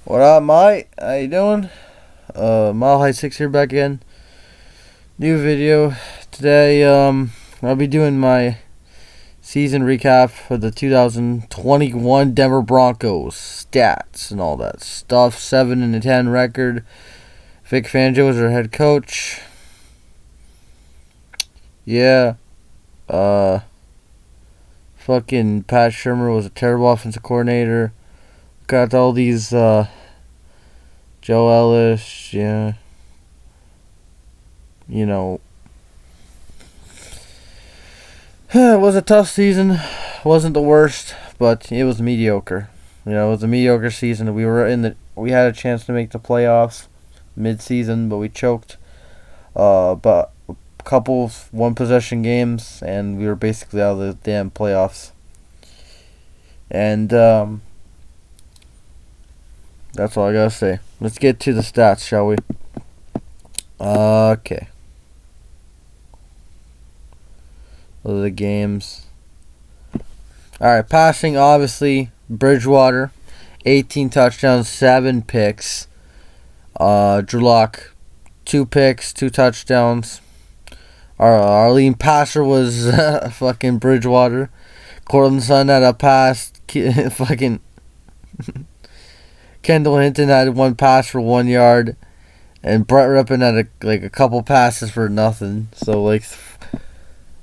What up, mate? How you doing? Mile High 6 here back again. New video. Today, I'll be doing my season recap for the 2021 Denver Broncos. Stats and all that stuff. 7-10 record. Vic Fangio was our head coach. Yeah. Fucking Pat Shurmur was a terrible offensive coordinator. Got all these, Joe Ellis, yeah. You know. It was a tough season. Wasn't the worst, but it was mediocre. You know, it was a mediocre season. We had a chance to make the playoffs mid-season, but we choked. But a couple of one-possession games, and we were basically out of the damn playoffs. And, that's all I gotta say. Let's get to the stats, shall we? Okay. Those are the games. Alright, passing, obviously, Bridgewater. 18 touchdowns, 7 picks. Drew Lock, 2 picks, 2 touchdowns. Our leading passer was fucking Bridgewater. Cortland Sutton had a pass. Fucking Kendall Hinton had 1 pass for 1 yard, and Brett Rippon had a couple passes for nothing. So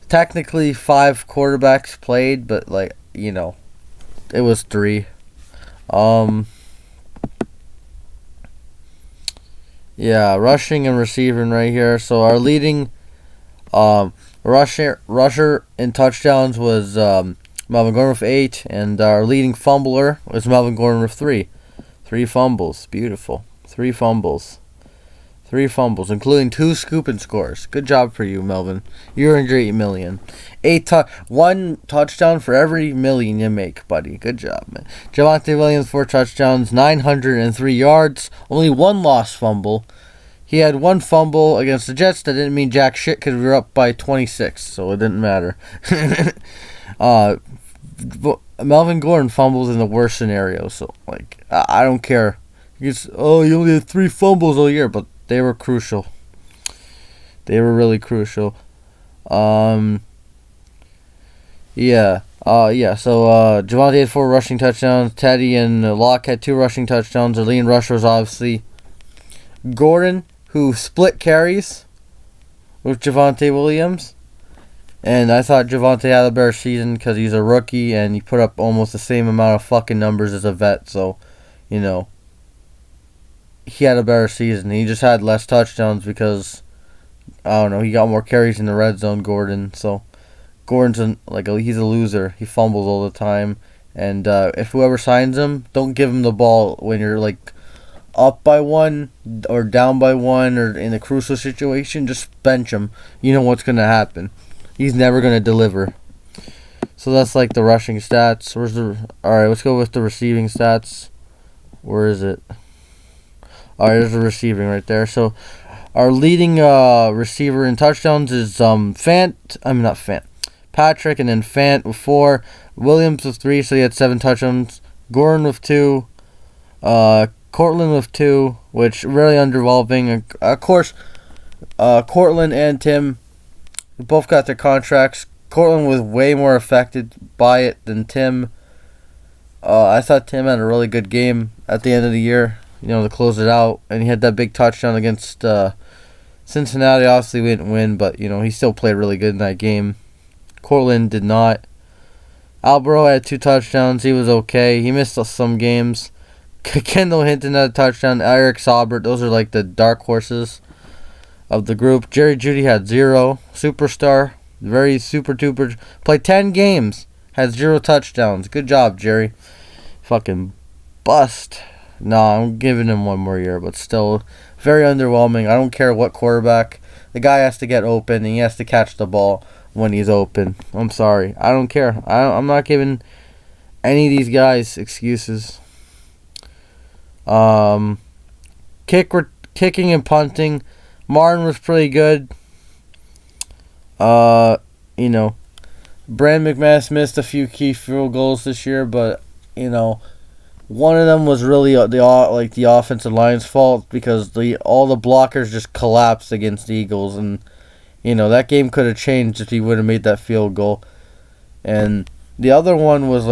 technically 5 quarterbacks played, but it was 3. Yeah, rushing and receiving right here. So our leading rusher in touchdowns was Melvin Gordon with 8, and our leading fumbler was Melvin Gordon with 3. 3 fumbles. Beautiful. 3 fumbles. 3 fumbles, including 2 scoop and scores. Good job for you, Melvin. You earned your $8 million. 1 touchdown for every million you make, buddy. Good job, man. Javonte Williams, 4 touchdowns, 903 yards. Only 1 lost fumble. He had 1 fumble against the Jets. That didn't mean jack shit because we were up by 26, so it didn't matter. Melvin Gordon fumbles in the worst scenario, so I don't care. You only had 3 fumbles all year, but they were crucial. They were really crucial. So Javonte had 4 rushing touchdowns. Teddy and Locke had 2 rushing touchdowns. Our leading rusher was obviously Gordon, who split carries with Javonte Williams. And I thought Javonte had a better season because he's a rookie and he put up almost the same amount of fucking numbers as a vet. So, he had a better season. He just had less touchdowns because, I don't know, he got more carries in the red zone, Gordon. So, Gordon's he's a loser. He fumbles all the time. And if whoever signs him, don't give him the ball when you're up by 1 or down by 1 or in a crucial situation. Just bench him. You know what's going to happen. He's never going to deliver. So that's the rushing stats. Alright, let's go with the receiving stats. Where is it? Alright, there's the receiving right there. So our leading receiver in touchdowns is Patrick, and then Fant with 4. Williams with 3, so he had 7 touchdowns. Gordon with 2. Cortland with 2, which really underwhelming. Of course, Cortland and Tim both got their contracts. Cortland was way more affected by it than Tim. I thought Tim had a really good game at the end of the year, to close it out. And he had that big touchdown against Cincinnati. Obviously, we didn't win, but, he still played really good in that game. Cortland did not. Albro had 2 touchdowns. He was okay. He missed some games. Kendall Hinton had a touchdown. Eric Saubert. Those are the dark horses of the group. Jerry Jeudy had 0. Superstar. Very super duper. Played 10 games. Had 0 touchdowns. Good job, Jerry. Fucking bust. No, I'm giving him 1 more year, but still very underwhelming. I don't care what quarterback. The guy has to get open and he has to catch the ball when he's open. I'm sorry. I don't care. I'm not giving any of these guys excuses. Kicking and punting. Martin was pretty good. Brand McManus missed a few key field goals this year, but one of them was really the offensive line's fault because all the blockers just collapsed against the Eagles, and that game could have changed if he would have made that field goal. And the other one was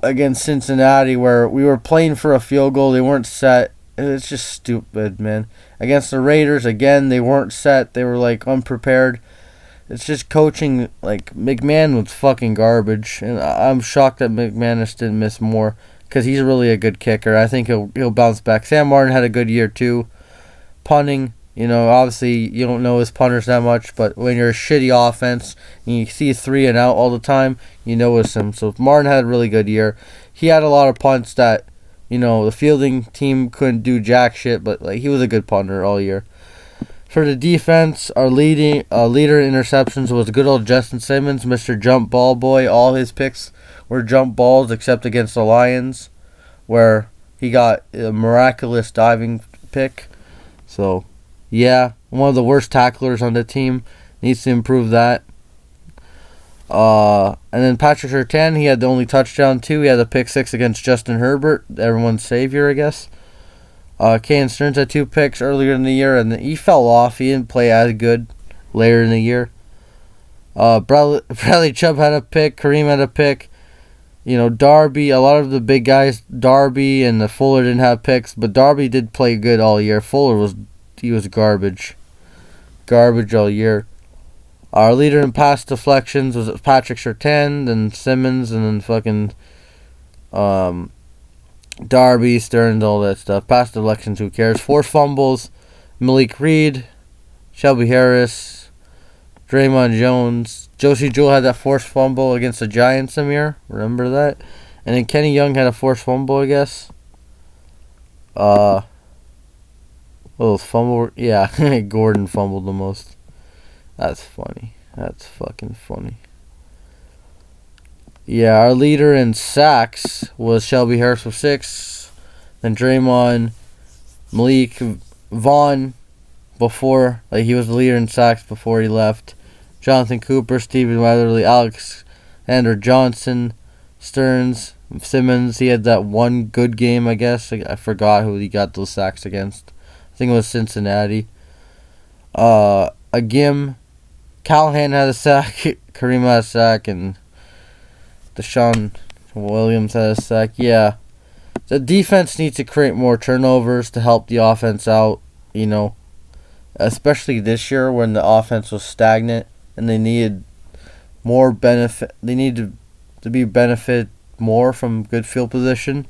against Cincinnati, where we were playing for a field goal, they weren't set. It's just stupid, man. Against the Raiders, again, they weren't set. They were unprepared. It's just coaching. McMahon was fucking garbage, and I'm shocked that McManus didn't miss more because he's really a good kicker. I think he'll bounce back. Sam Martin had a good year too. Punting, obviously you don't know his punters that much, but when you're a shitty offense and you see 3 and out all the time, it's him. So Martin had a really good year. He had a lot of punts that the fielding team couldn't do jack shit, but he was a good punter all year. For the defense, our leader in interceptions was good old Justin Simmons, Mr. Jump Ball Boy. All his picks were jump balls except against the Lions, where he got a miraculous diving pick. So, yeah, one of the worst tacklers on the team. Needs to improve that. And then Patrick Surtain, he had the only touchdown too. He had a pick 6 against Justin Herbert, everyone's savior, I guess. Kane Stearns had 2 picks earlier in the year, and he fell off. He didn't play as good later in the year. Bradley Chubb had a pick. Kareem had a pick. Darby, a lot of the big guys, Darby and Fuller didn't have picks, but Darby did play good all year. Fuller was garbage. Garbage all year. Our leader in pass deflections was Patrick Surtain, then Simmons, and then fucking Darby, Stearns, all that stuff. Pass deflections, who cares? 4 fumbles, Malik Reed, Shelby Harris, Draymond Jones. Josie Jewell had that forced fumble against the Giants, Amir. Remember that? And then Kenny Young had a forced fumble, I guess. Fumble. Yeah, Gordon fumbled the most. That's funny. That's fucking funny. Yeah, our leader in sacks was Shelby Harris with 6. Then Draymond, Malik, Vaughn, before, he was the leader in sacks before he left. Jonathan Cooper, Stephen Weatherly, Alexander Johnson, Stearns, Simmons. He had that one good game, I guess. I forgot who he got those sacks against. I think it was Cincinnati. Agim, Callahan had a sack, Kareem had a sack, and Deshaun Williams had a sack. Yeah. The defense needs to create more turnovers to help the offense out, especially this year when the offense was stagnant and they needed more benefit. They needed to be benefit more from good field position.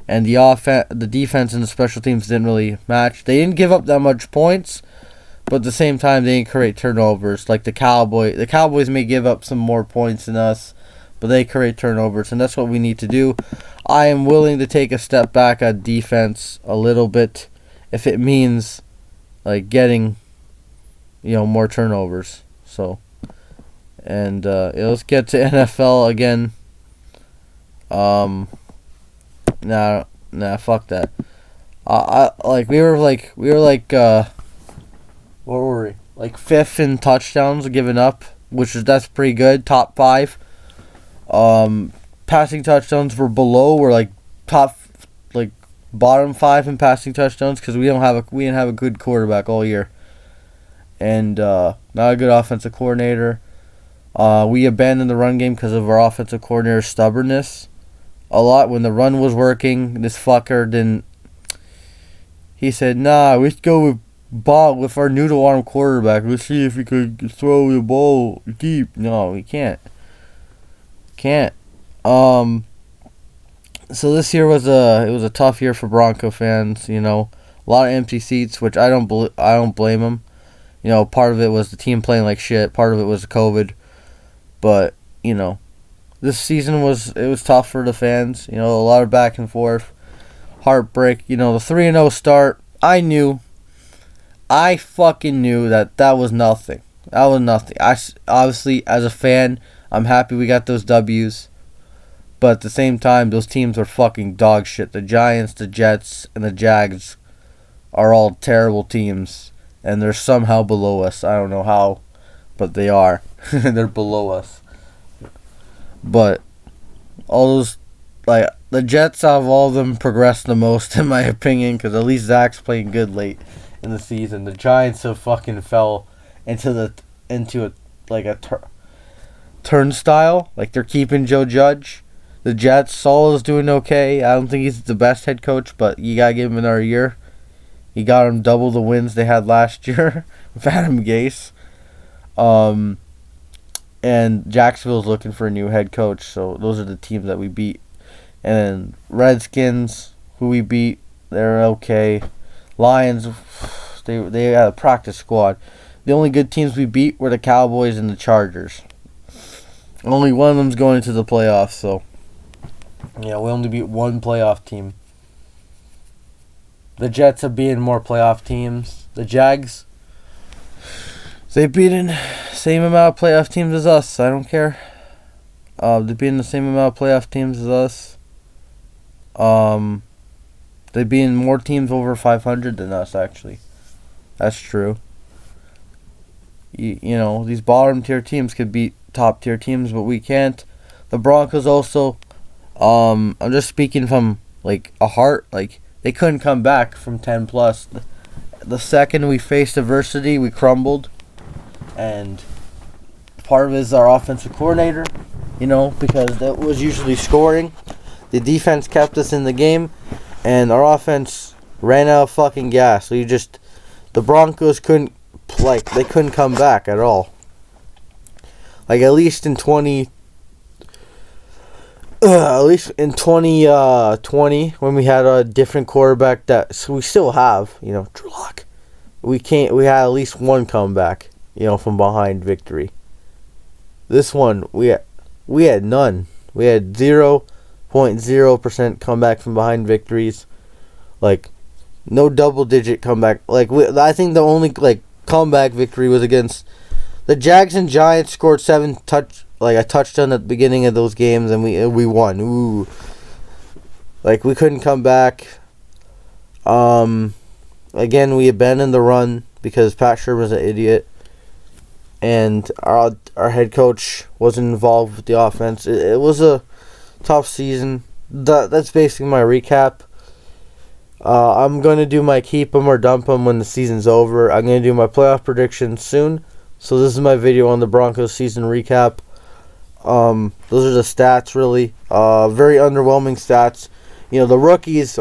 And the defense and the special teams didn't really match. They didn't give up that much points, but at the same time, they didn't create turnovers like the Cowboys. The Cowboys may give up some more points than us, but they create turnovers, and that's what we need to do. I am willing to take a step back at defense a little bit if it means getting more turnovers. So, and let's get to NFL again. Nah, fuck that. We were what were we? 5th in touchdowns given up, that's pretty good. Top 5. Passing touchdowns were below. We're top, bottom 5 in passing touchdowns because we didn't have a good quarterback all year, and not a good offensive coordinator. We abandoned the run game because of our offensive coordinator's stubbornness. A lot when the run was working, this fucker didn't. He said, "Nah, let's go with our noodle arm quarterback. Let's see if we could throw the ball deep." No, we can't. So this year was a tough year for Bronco fans. A lot of empty seats, which I don't blame them. Part of it was the team playing like shit. Part of it was COVID, but this season was tough for the fans. A lot of back and forth, heartbreak. The 3-0 start. I fucking knew that was nothing. That was nothing. Obviously, as a fan, I'm happy we got those W's. But at the same time, those teams are fucking dog shit. The Giants, the Jets, and the Jags are all terrible teams. And they're somehow below us. I don't know how, but they are. They're below us. But all those, the the Jets out of all of them progressed the most in my opinion, because at least Zach's playing good late in the season. The Giants have fucking fell into a turnstile. Like, they're keeping Joe Judge. The Jets, Saul is doing okay. I don't think he's the best head coach, but you gotta give him another year. He got him double the wins they had last year with Adam Gase. And Jacksonville's looking for a new head coach, so those are the teams that we beat. And then Redskins, who we beat, they're okay. Lions, they had a practice squad. The only good teams we beat were the Cowboys and the Chargers. Only one of them's going to the playoffs, so yeah, we only beat one playoff team. The Jets are beating more playoff teams. The Jags, they beaten same amount of playoff teams as us. I don't care. They're beating the same amount of playoff teams as us. They beating more teams over 500 than us, actually. That's true. You know, these bottom tier teams could beat top tier teams, but we can't. The Broncos also, I'm just speaking from like a heart, like they couldn't come back from 10 plus. The second we faced adversity, we crumbled, and part of it is our offensive coordinator, you know, because that was usually scoring. The defense kept us in the game, and our offense ran out of fucking gas. So the Broncos couldn't come back at all. Like at least in 2020, when we had a different quarterback that we still have, you know, Drew Lock. We had at least one comeback, you know, from behind victory. This one we had none. We had 0.0% comeback from behind victories. Like no double digit comeback. Like I think the only comeback victory was against the Jags and Giants. Scored a touchdown at the beginning of those games, and we won. Ooh, like we couldn't come back. Again, we abandoned the run because Pat Shermer's an idiot, and our head coach wasn't involved with the offense. It was a tough season. That's basically my recap. I'm going to do my keep 'em or dump 'em when the season's over. I'm going to do my playoff predictions soon. So this is my video on the Broncos season recap. Those are the stats, really. Very underwhelming stats. You know, the rookies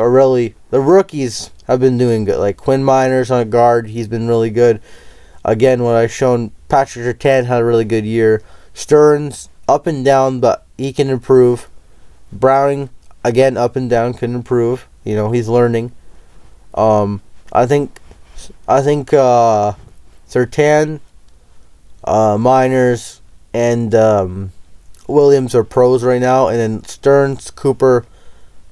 have been doing good. Like Quinn Miners on guard, he's been really good. Again, what I've shown, Patrick Surtain had a really good year. Stearns, up and down, but he can improve. Browning, again, up and down, can improve. You know, he's learning. I think Surtain, Miners, and Williams are pros right now, and then Stearns, Cooper,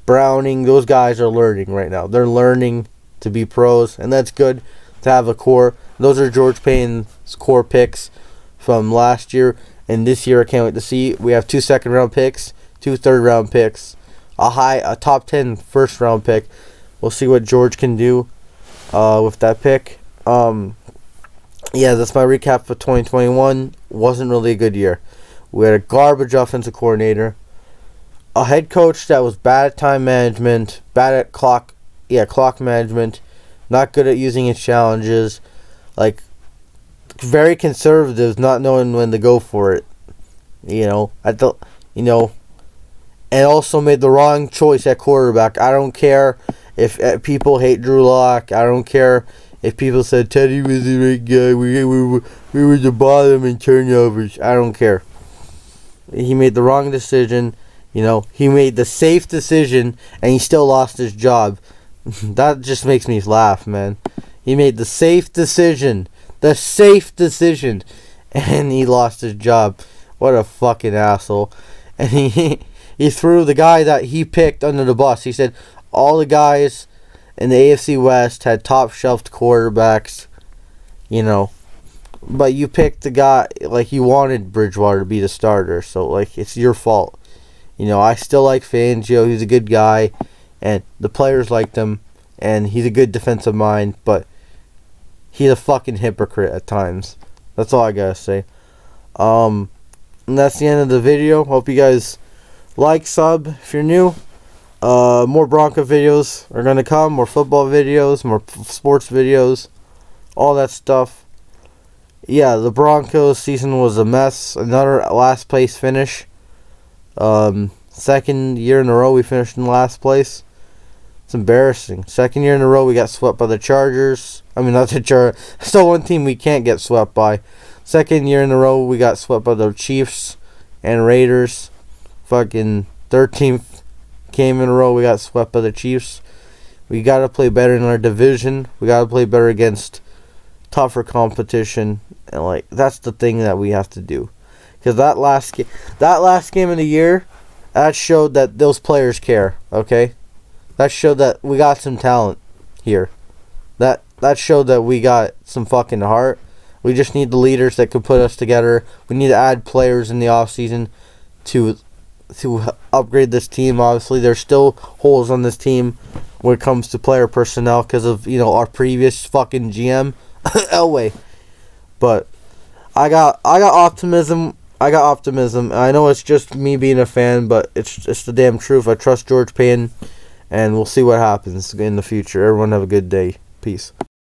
Browning, those guys are learning right now. They're learning to be pros, and that's good to have a core. Those are George Payne's core picks from last year, and this year I can't wait to see. We have 2 second-round picks, 2 third-round picks, a top 10 first-round pick. We'll see what George can do with that pick. Yeah, that's my recap for 2021. Wasn't really a good year. We had a garbage offensive coordinator, a head coach that was bad at time management, bad at clock management, not good at using his challenges, like very conservative, not knowing when to go for it. And also made the wrong choice at quarterback. I don't care if people hate Drew Lock. I don't care if people said Teddy was the right guy. We were the bottom in turnovers. I don't care. He made the wrong decision. You know, he made the safe decision, and he still lost his job. That just makes me laugh, man. He made the safe decision, and he lost his job. What a fucking asshole. And he threw the guy that he picked under the bus. He said all the guys in the AFC West had top-shelved quarterbacks, you know. But you picked the guy, like, you wanted Bridgewater to be the starter. So, like, it's your fault. You know, I still like Fangio. He's a good guy. And the players liked him. And he's a good defensive mind. But he's a fucking hypocrite at times. That's all I gotta say. And that's the end of the video. Hope you guys like, sub if you're new. More Bronco videos are gonna come. More football videos. More sports videos. All that stuff. Yeah, the Broncos season was a mess. Another last place finish. Second year in a row we finished in last place. It's embarrassing. Second year in a row we got swept by the Chargers. I mean, not the Chargers. Still one team we can't get swept by. Second year in a row we got swept by the Chiefs and Raiders. Fucking 13th game in a row we got swept by the Chiefs. We got to play better in our division. We got to play better against tougher competition. And like that's the thing that we have to do. Because that last game of the year, that showed that those players care, okay? That showed that we got some talent here. That showed that we got some fucking heart. We just need the leaders that could put us together. We need to add players in the offseason to upgrade this team. Obviously, there's still holes on this team when it comes to player personnel because of, our previous fucking GM, Elway. But I got optimism. I know it's just me being a fan, but it's the damn truth. I trust George Payton, and we'll see what happens in the future. Everyone have a good day. Peace.